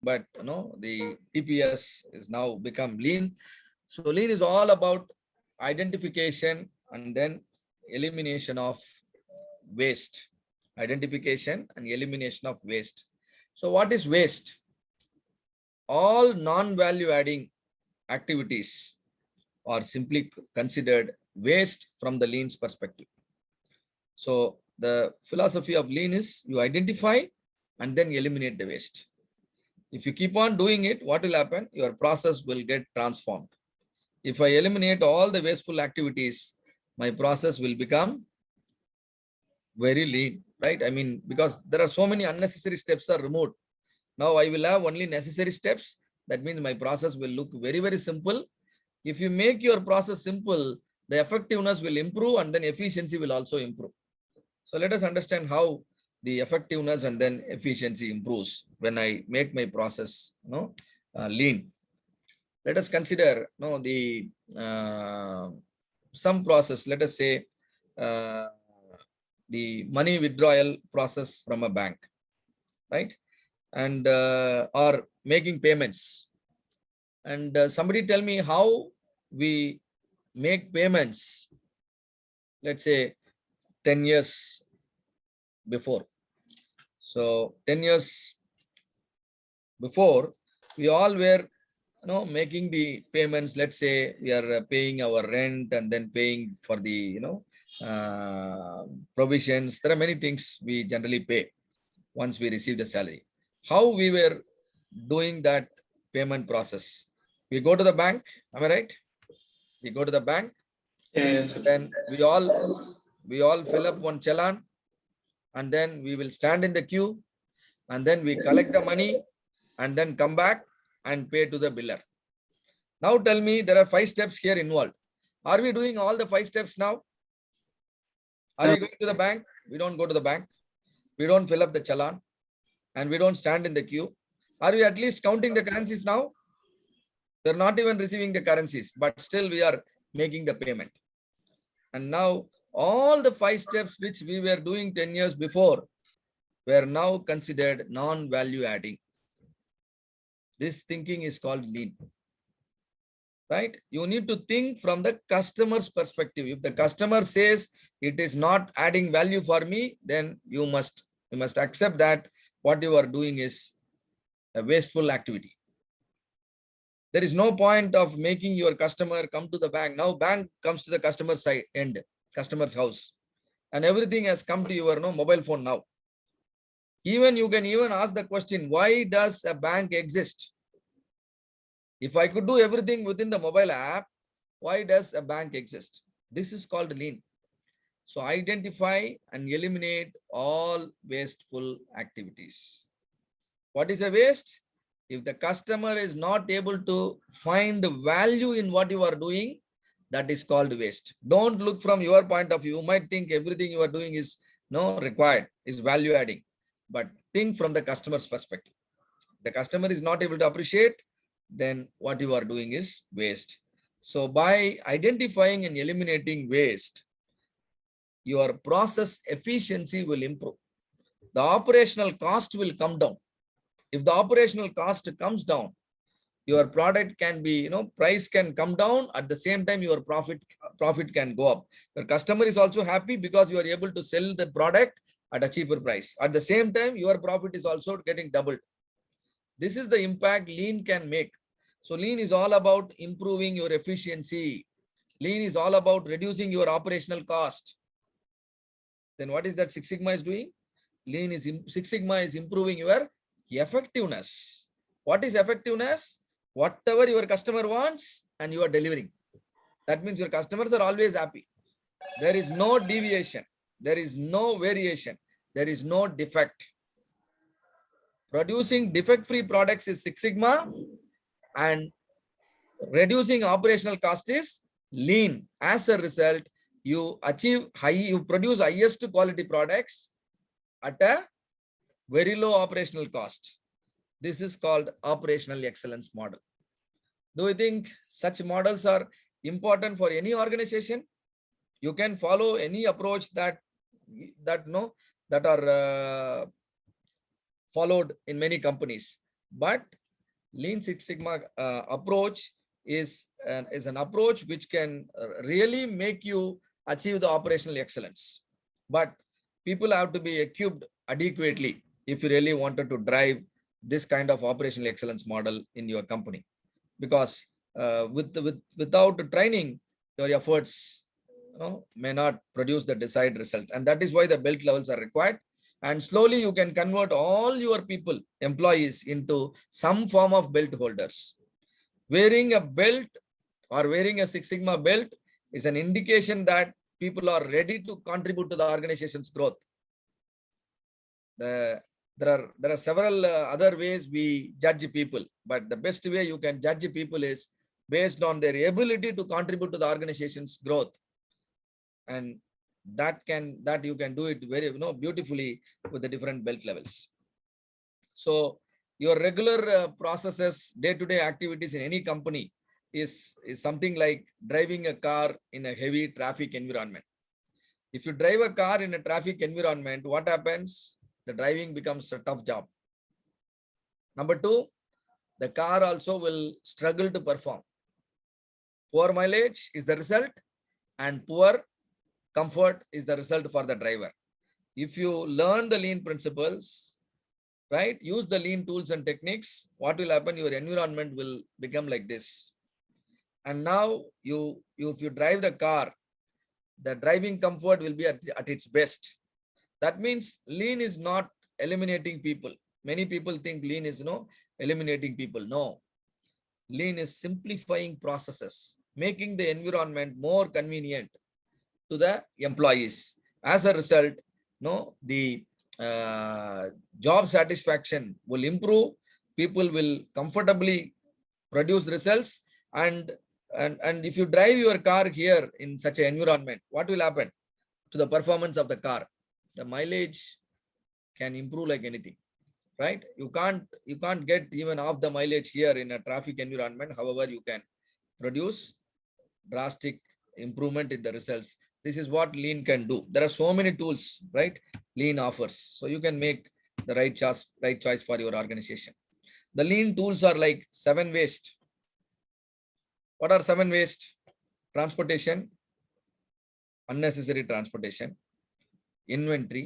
but the TPS is now become lean. So lean is all about identification and then elimination of waste. Identification and elimination of waste. So what is waste? All non-value adding activities are simply considered waste from the lean's perspective. So the philosophy of lean is you identify and then eliminate the waste. If you keep on doing it, what will happen? Your process will get transformed. If I eliminate all the wasteful activities, my process will become very lean, right? I mean, because there are so many unnecessary steps are removed. Now I will have only necessary steps. That means my process will look very, very simple. If you make your process simple, the effectiveness will improve and then efficiency will also improve. So let us understand how the effectiveness and then efficiency improves when I make my process lean. Let us consider the some process. Let us say the money withdrawal process from a bank, right? And or making payments. And somebody tell me how we make payments, let's say 10 years before. So 10 years before, we all were making the payments. Let's say we are paying our rent and then paying for the provisions. There are many things we generally pay once we receive the salary. How we were doing that payment process? We go to the bank, am I right? We go to the bank, Yes, sir. then we all fill up one challan, and then we will stand in the queue, and then we collect the money and then come back and pay to the biller. Now tell me, there are 5 steps here involved. Are we doing all the 5 steps now? Are we going to the bank? We don't go to the bank. We don't fill up the challan and we don't stand in the queue. Are we at least counting the currencies now? We're not even receiving the currencies, but still we are making the payment. And now all the 5 steps which we were doing 10 years before were now considered non-value adding. This thinking is called lean, right? You need to think from the customer's perspective. If the customer says it is not adding value for me, then you must accept that what you are doing is a wasteful activity. There is no point of making your customer come to the bank. Now bank comes to the customer side end, customer's house, and everything has come to your mobile phone now. Even you can even ask the question, why does a bank exist? If I could do everything within the mobile app, why does a bank exist? This is called lean. So identify and eliminate all wasteful activities. What is a waste? If the customer is not able to find the value in what you are doing, that is called waste. Don't look from your point of view. You might think everything you are doing is required, is value adding, but think from the customer's perspective. The customer is not able to appreciate, then what you are doing is waste. So by identifying and eliminating waste, your process efficiency will improve. The operational cost will come down. If the operational cost comes down, your product can be, price can come down. At the same time, your profit can go up. Your customer is also happy because you are able to sell the product at a cheaper price. At the same time, your profit is also getting doubled. This is the impact lean can make. So lean is all about improving your efficiency. Lean is all about reducing your operational cost. Then what is that Six Sigma is doing? Six Sigma is improving your effectiveness. What is effectiveness? Whatever your customer wants and you are delivering. That means your customers are always happy. There is no deviation. There is no variation. There is no defect. Producing defect-free products is Six Sigma, and reducing operational cost is lean. As a result, you produce highest quality products at a very low operational cost. This is called operational excellence model. Do you think such models are important for any organization? You can follow any approach that are followed in many companies. But Lean Six Sigma approach is an approach which can really make you achieve the operational excellence. But people have to be equipped adequately if you really wanted to drive this kind of operational excellence model in your company. Because without training, your efforts may not produce the desired result. And that is why the belt levels are required. And slowly you can convert all your people, employees, into some form of belt holders. Wearing a belt or wearing a Six Sigma belt is an indication that people are ready to contribute to the organization's growth. There are several other ways we judge people, but the best way you can judge people is based on their ability to contribute to the organization's growth. And that you can do it very beautifully with the different belt levels. So your regular processes, day-to-day activities in any company is something like driving a car in a heavy traffic environment. If you drive a car in a traffic environment, what happens? The driving becomes a tough job. Number two, the car also will struggle to perform. Poor mileage is the result, and poor comfort is the result for the driver. If you learn the lean principles, right, use the lean tools and techniques, what will happen? Your environment will become like this. And now if you drive the car, the driving comfort will be at its best. That means lean is not eliminating people. Many people think lean is eliminating people. No. Lean is simplifying processes, making the environment more convenient to the employees. As a result, the job satisfaction will improve. People will comfortably produce results. And if you drive your car here in such an environment, what will happen to the performance of the car? The mileage can improve like anything, right? You can't get even half the mileage here in a traffic environment. However, you can produce drastic improvement in the results. This is what lean can do. There are so many tools, right? Lean offers. So you can make the right choice for your organization. The lean tools are like 7 waste. What are 7 waste? Transportation, unnecessary transportation, inventory,